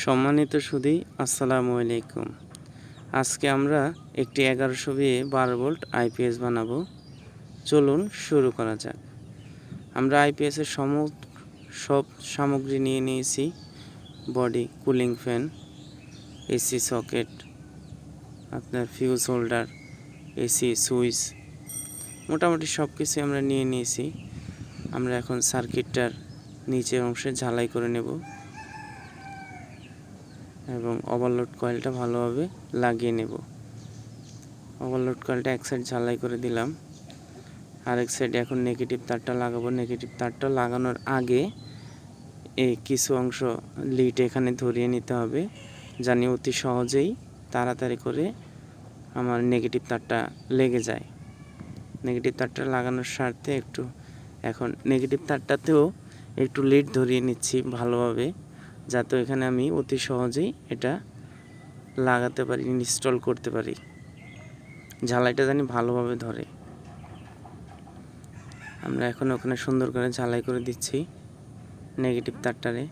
সম্মানিত সুধী, আসসালামু আলাইকুম। আজকে আমরা একটি 1100 বিয়ে 12 ভোল্ট IPS বানাবো। চলুন শুরু করা যাক। আমরা IPS এর সব সামগ্রী নিয়ে নিয়েছি। Body, cooling fan, AC socket, আপনার ফিউজ হোল্ডার, এসি সুইচ, মোটামুটি সব কিছু আমরা নিয়ে নিয়েছি। আমরা এখন সার্কিটটার নিচের অংশে ঝালাই করে নেব এবং ওভারলোড কয়েলটা ভালোভাবে লাগিয়ে নেব। ওভারলোড কয়েলটা এক সাইড ঝালাই করে দিলাম, আরেক সাইডে এখন নেগেটিভ তারটা লাগাবো। নেগেটিভ তারটা লাগানোর আগে এই কিছু অংশ লিড এখানে ধরিয়ে নিতে হবে, জানি অতি সহজেই তাড়াতাড়ি করে আমার নেগেটিভ তারটা লেগে যায়। নেগেটিভ তারটা লাগানোর স্বার্থে এখন নেগেটিভ তারটাতেও একটু লিড ধরিয়ে নিচ্ছি ভালোভাবে, যাতে এখানে আমি অতি সহজেই এটা লাগাতে পারি, ইনস্টল করতে পারি। ঝালাইটা জানি ভালোভাবে ধরে। আমরা এখন ওখানে সুন্দর করে ঝালাই করে দিচ্ছি নেগেটিভ তারটারে।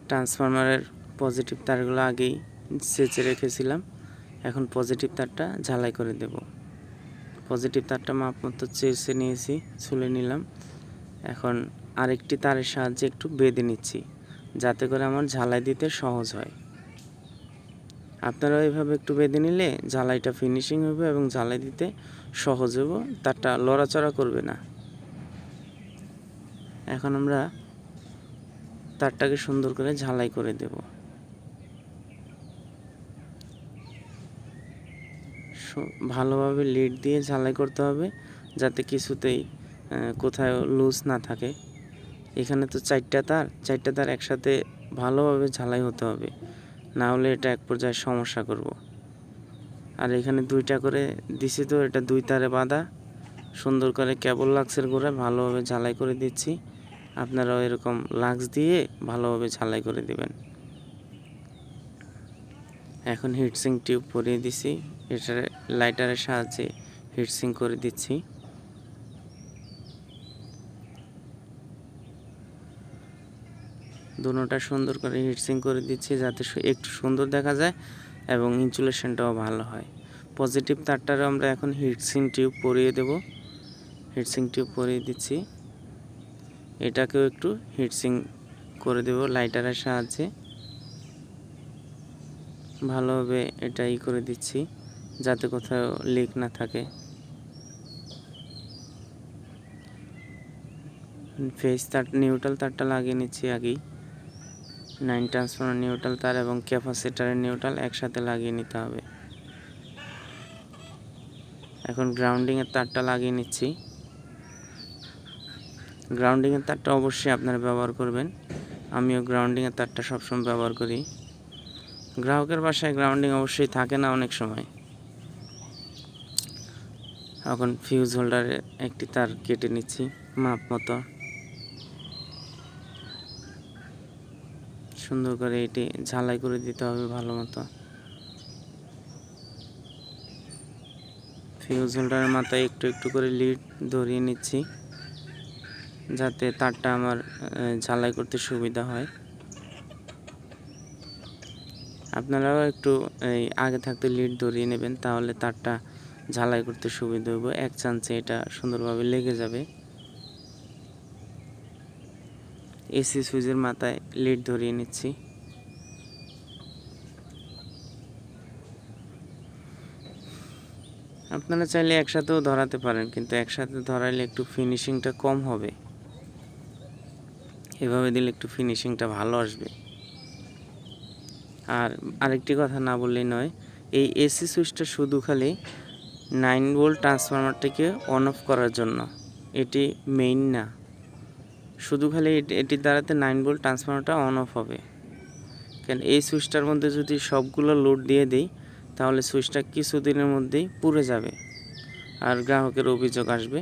ট্রান্সফরমারের পজিটিভ তারগুলো আগেই সেচে রেখেছিলাম, এখন পজিটিভ তারটা ঝালাই করে দেব। পজিটিভ তারটা মাপ মতো চেঁচে নিয়েছি, ছুলে নিলাম। এখন আরেকটি তারের সাহায্যে একটু বেঁধে নিচ্ছি, যাতে করে আমার ঝালাই দিতে সহজ হয়। আপনারা এইভাবে একটু বেঁধে নিলে ঝালাইটা ফিনিশিং হবে এবং ঝালাই দিতে সহজ হবে, তারটা লড়াচড়া করবে না। এখন আমরা তারটাকে সুন্দর করে ঝালাই করে দেব। ভালোভাবে লিড দিয়ে ঝালাই করতে হবে, যাতে কিছুতেই কোথাও লুজ না থাকে। এখানে তো চারটা তার একসাথে ভালোভাবে ঝালাই হতে হবে, না হলে এটা এক পর্যায়ে সমস্যা করব। আর এখানে দুইটা করে দিছি, তো এটা দুই তারে বাঁধা। সুন্দর করে কেবল লাক্সের গোড়ায় ভালোভাবে ঝালাই করে দিচ্ছি। আপনারাও এরকম লাক্স দিয়ে ভালোভাবে ঝালাই করে দিবেন। এখন হিটসিং টিউব পরিয়ে দিছি, এটার লাইটারের সাহায্যে হিটসিং করে দিচ্ছি। দুটোটা সুন্দর করে হিটসিং করে দিচ্ছি, যাতে একটু সুন্দর দেখা যায় এবং ইনসুলেশনটাও ভালো হয়। পজিটিভ তারটারও আমরা এখন হিটসিং টিউব পরিয়ে দেব। হিটসিং টিউব পরিয়ে দিচ্ছি, এটাকেও একটু হিটসিং করে দেব লাইটারের সাহায্যে। ভালোভাবে এটা করে দিচ্ছি, যাতে কোথাও লিক না থাকে। ফেজ তার নিউট্রাল তারটা লাগিয়ে নিচ্ছি আগেই। 9 ট্রান্সফরমার নিউট্রাল তার এবং ক্যাপাসিটরের নিউট্রাল একসাথে লাগিয়ে নিতে হবে। এখন গ্রাউন্ডিংয়ের তারটা লাগিয়ে নিচ্ছি। গ্রাউন্ডিংয়ের তারটা অবশ্যই আপনারা ব্যবহার করবেন, আমিও গ্রাউন্ডিংয়ের তারটা সবসময় ব্যবহার করি। গ্রাহকের বাসায় গ্রাউন্ডিং অবশ্যই থাকে না অনেক সময়। এখন ফিউজ হোল্ডারে একটি তার কেটে নিচ্ছি মাপ মতো। সুন্দর করে এটি ঝালাই করে দিতে হবে ভালো মতো। ফিউজ হোল্ডারের মাথায় একটু একটু করে লিড ধরিয়ে নিচ্ছি, যাতে তারটা আমার ঝালাই করতে সুবিধা হয়। আপনারাও একটু আগে থাকতে লিড ধরিয়ে নেবেন, তাহলে তারটা ঝালাই করতে সুবিধা হবে। এক চান্সে এটা সুন্দরভাবে লেগে যাবে। এসি সুইচের মাথায় লিড ধরিয়ে নিচ্ছি। আপনারা চাইলে একসাথেও ধরাতে পারেন, কিন্তু একসাথে ধরাইলে একটু ফিনিশিংটা কম হবে। এভাবে দিলে একটু ফিনিশিংটা ভালো আসবে। আর আরেকটি কথা না বললেই নয়, এই এসি সুইচটা শুধু খালি 9 ভোল্ট ট্রান্সফরমারটিকে অন অফ করার জন্য, এটি মেইন না। শুধু খালি এটির দ্বারাতে 9 ভোল্ট ট্রান্সফরমারটা অন অফ হবে। কারণ এই সুইচটার মধ্যে যদি সবগুলো লোড দিয়ে দিই, তাহলে সুইচটা কিছুদিনের মধ্যেই পুড়ে যাবে, আর গ্রাহকের অভিযোগ আসবে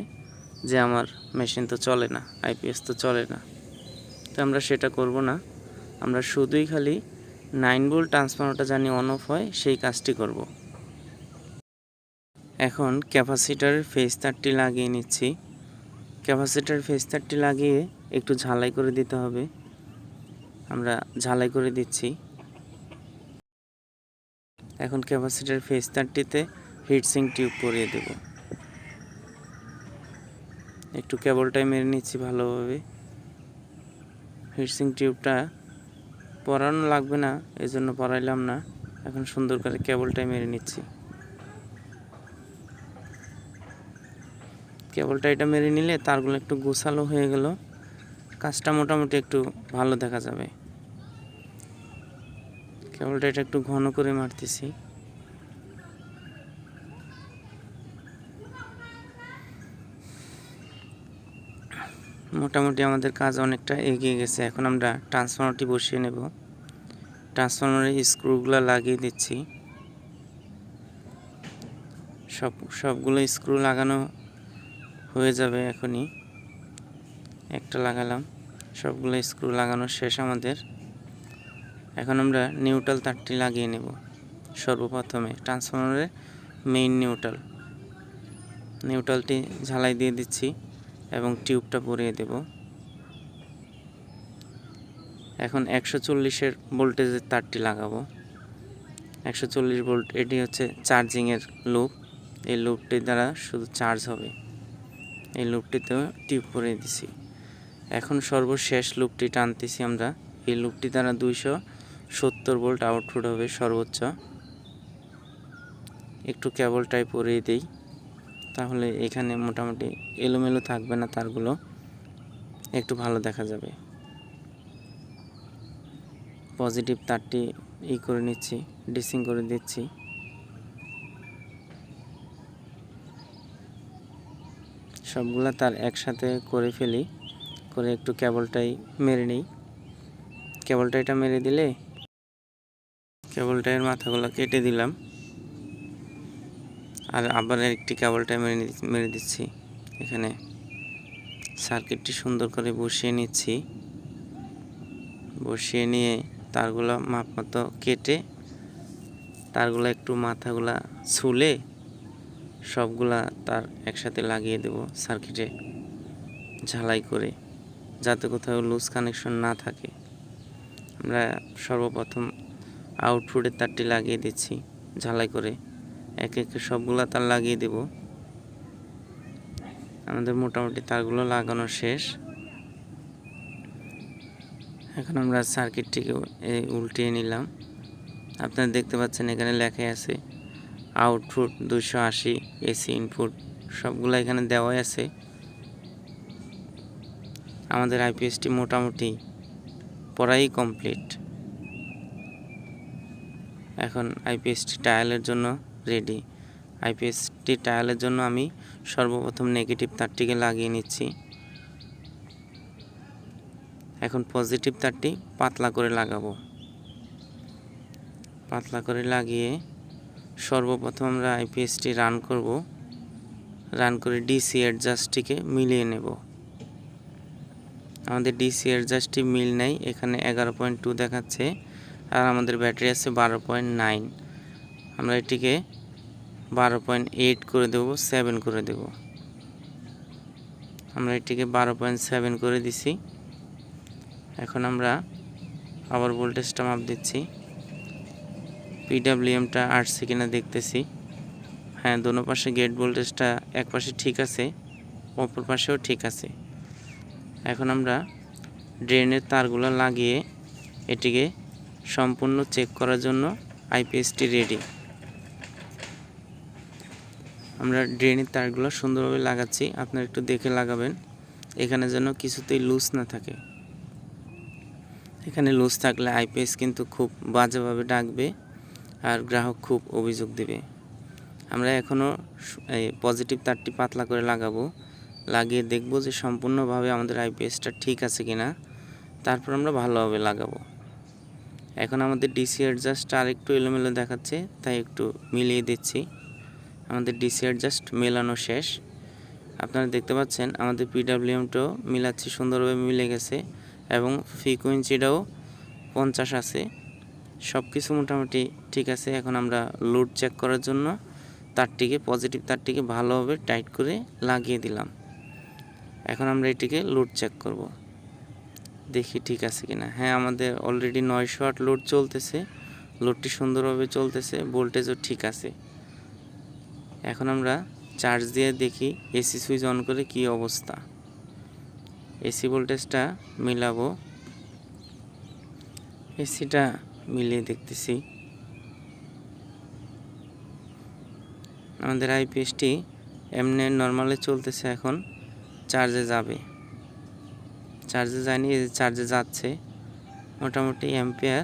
যে আমার মেশিন তো চলে না, IPS তো চলে না। তো আমরা সেটা করব না, আমরা শুধুই খালি 9 ভোল্ট ট্রান্সফরমারটা জানি অন অফ হয় সেই কাজটি করব। এখন ক্যাপাসিটরের ফেজ তারটি লাগিয়ে নিচ্ছি। ক্যাপাসিটরের ফেজ তারটি লাগিয়ে একটু ঝালাই করে দিতে হবে। আমরা ঝালাই করে দিচ্ছি। এখন ক্যাপাসিটর ফেজ তারটিতে হিটসিঙ্ক টিউব পরিয়ে দেব। একটু কেবলটাই মেরে নিচ্ছি ভালোভাবে। হিটসিঙ্ক টিউবটা পরানো লাগবে না, এজন্য পরাইলাম না। এখন সুন্দর করে কেবলটাই মেরে নিচ্ছি। কেবলটা এটা মেরে নিলে তারগুলো একটু গোছালো হয়ে গেল, কাজটা মোটামুটি একটু ভালো দেখা যাবে। কেবলটা এটা একটু ঘন করে মারতেছি। মোটামুটি আমাদের কাজ অনেকটা এগিয়ে গেছে। এখন আমরা ট্রান্সফরমারটি বসিয়ে নেব। ট্রান্সফরমারের স্ক্রুগুলো লাগিয়ে দিচ্ছি। সবগুলো স্ক্রু লাগানো হয়ে যাবে এখনই। একটা লাগালাম, সবগুলো স্ক্রু লাগানো শেষ আমাদের। এখন আমরা নিউট্রাল তারটি লাগিয়ে নেব। সর্বপ্রথমে ট্রান্সফরমারের মেইন নিউট্রালটি ঝালাই দিয়ে দিচ্ছি এবং টিউবটা পরিয়ে দেব। এখন 140 ভোল্টেজের তারটি লাগাবো। 140 ভোল্ট, এটি হচ্ছে চার্জিংয়ের লুপ। এই লুপটির দ্বারা শুধু চার্জ হবে। এই লুপটিতেও টিউব পরিয়ে দিছি। এখন সর্বশেষ লুপটি টানতেছি আমরা। এই লুপটি দ্বারা 270 ভোল্ট আউটপুট হবে সর্বোচ্চ। একটু কেবলটাই পরিয়ে দিই, তাহলে এখানে মোটামুটি এলোমেলো থাকবে না, তারগুলো একটু ভালো দেখা যাবে। পজিটিভ তারটি করে নিচ্ছি, ডিসিং করে দিচ্ছি। সবগুলা তার একসাথে করে ফেলি, করে একটু কেবলটাই মেরে নিই। কেবলটা এটা মেরে দিলে কেবলটার মাথাগুলো কেটে দিলাম, আর আবার একটি কেবলটাই মেরে দিচ্ছি। এখানে সার্কিটটি সুন্দর করে বসিয়ে নিচ্ছি। বসিয়ে নিয়ে তারগুলো মাপ মতো কেটে তারগুলো একটু মাথাগুলা ছুলে সবগুলা তার একসাথে লাগিয়ে দেব সার্কিটে ঝালাই করে, যাতে কোথাও লুজ কানেকশন না থাকে। আমরা সর্বপ্রথম আউটপুটের তারটি লাগিয়ে দিচ্ছি ঝালাই করে। একে একে সবগুলা তার লাগিয়ে দেব। আমাদের মোটামুটি তারগুলো লাগানো শেষ। এখন আমরা সার্কিটটিকে উল্টিয়ে নিলাম। আপনারা দেখতে পাচ্ছেন এখানে লেখা আছে আউটপুট 280, এসি ইনপুট সবগুলো এখানে দেওয়াই আছে। আমাদের আইপিএসটি মোটামুটি পড়াই কমপ্লিট। এখন আইপিএসটি ট্রায়ালের জন্য রেডি। আইপিএসটি ট্রায়ালের জন্য আমি সর্বপ্রথম নেগেটিভ তারটিকে লাগিয়ে নিচ্ছি। এখন পজিটিভ তারটি পাতলা করে লাগাবো। পাতলা করে লাগিয়ে সর্বপ্রথম আমরা আইপিএসটি রান করব। রান করে ডিসি অ্যাডজাস্টটিকে মিলিয়ে নেব। আমাদের ডিসি অ্যাডজাস্টটি মিল নেই, এখানে 11.2 দেখাচ্ছে, আর আমাদের ব্যাটারি আছে 12.9। আমরা এটিকে 12.8 করে দেব, 7 করে দেব। আমরা এটিকে 12.7 করে দিছি। এখন আমরা আবার ভোল্টেজটা মাপ দিচ্ছি। পিডব্লিউএমটা আসছে কিনা দেখতেছি। হ্যাঁ, দোনো পাশে গেট ভোল্টেজটা এক পাশে ঠিক আছে, অপর পাশেও ঠিক আছে। এখন আমরা ড্রেনের তারগুলো লাগিয়ে এটিকে সম্পূর্ণ চেক করার জন্য আইপিএসটি রেডি। আমরা ড্রেনের তারগুলো সুন্দরভাবে লাগাচ্ছি, আপনারা একটু দেখে লাগাবেন, এখানে যেন কিছুতেই লুজ না থাকে। এখানে লুজ থাকলে আইপিএস কিন্তু খুব বাজেভাবে ডাকবে আর গ্রাহক খুব অভিযোগ দেবে। আমরা এখনও পজিটিভ তারটি পাতলা করে লাগাবো, লাগিয়ে দেখব যে সম্পূর্ণভাবে আমাদের আইপিএসটা ঠিক আছে কিনা, তারপর আমরা ভালোভাবে লাগাবো। এখন আমাদের ডিসি অ্যাডজাস্ট আর একটু এলোমেলো দেখাচ্ছে, তাই একটু মিলিয়ে দিচ্ছি। আমাদের ডিসি অ্যাডজাস্ট মেলানো শেষ। আপনারা দেখতে পাচ্ছেন আমাদের পিডব্লিউএমটাও মিলাচ্ছি, সুন্দরভাবে মিলে গেছে এবং ফ্রিকোয়েন্সিটাও 50 আছে। সব কিছু মোটামুটি ঠিক আছে। এখন আমরা লোড চেক করার জন্য তারটিকে পজিটিভ তারটিকে ভালোভাবে টাইট করে লাগিয়ে দিলাম। এখন আমরা এটিকে লোড চেক করব। দেখি ঠিক আছে কিনা। হ্যাঁ, আমাদের অলরেডি 900 ওয়াট লোড চলতেছে, লোডটি সুন্দরভাবে চলতেছে, ভোল্টেজও ঠিক আছে। এখন আমরা চার্জ দিয়ে দেখি এসি সুইচ অন করে কি অবস্থা। এসি ভোল্টেজটা মিলাবো, এসিটা মিলিয়ে দেখতেছি। আমাদের আইপিএসটি এমনি নর্মালে চলতেছে, এখন চার্জে যাবে। চার্জে যায়নি, চার্জে যাচ্ছে। মোটামুটি অ্যাম্পিয়ার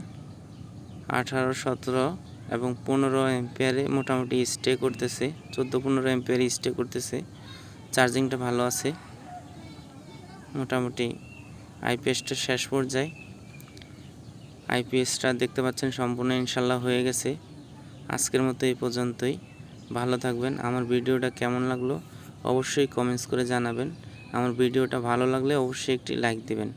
18, 17 এবং 15 অ্যাম্পিয়ারে মোটামুটি স্টে করতেছে, 14-15 অ্যাম্পিয়ারে স্টে করতেছে। চার্জিংটা ভালো আছে। মোটামুটি আইপিএসটা শেষ পর্যায়ে। আইপিএসটা দেখতে পাচ্ছেন সম্পূর্ণ ইনশাল্লাহ হয়ে গেছে। আজকের মতো এই পর্যন্তই। ভালো থাকবেন। আমার ভিডিওটা কেমন লাগলো অবশ্যই কমেন্টস করে জানাবেন। আমার ভিডিওটা ভালো লাগলে অবশ্যই একটি লাইক দিবেন।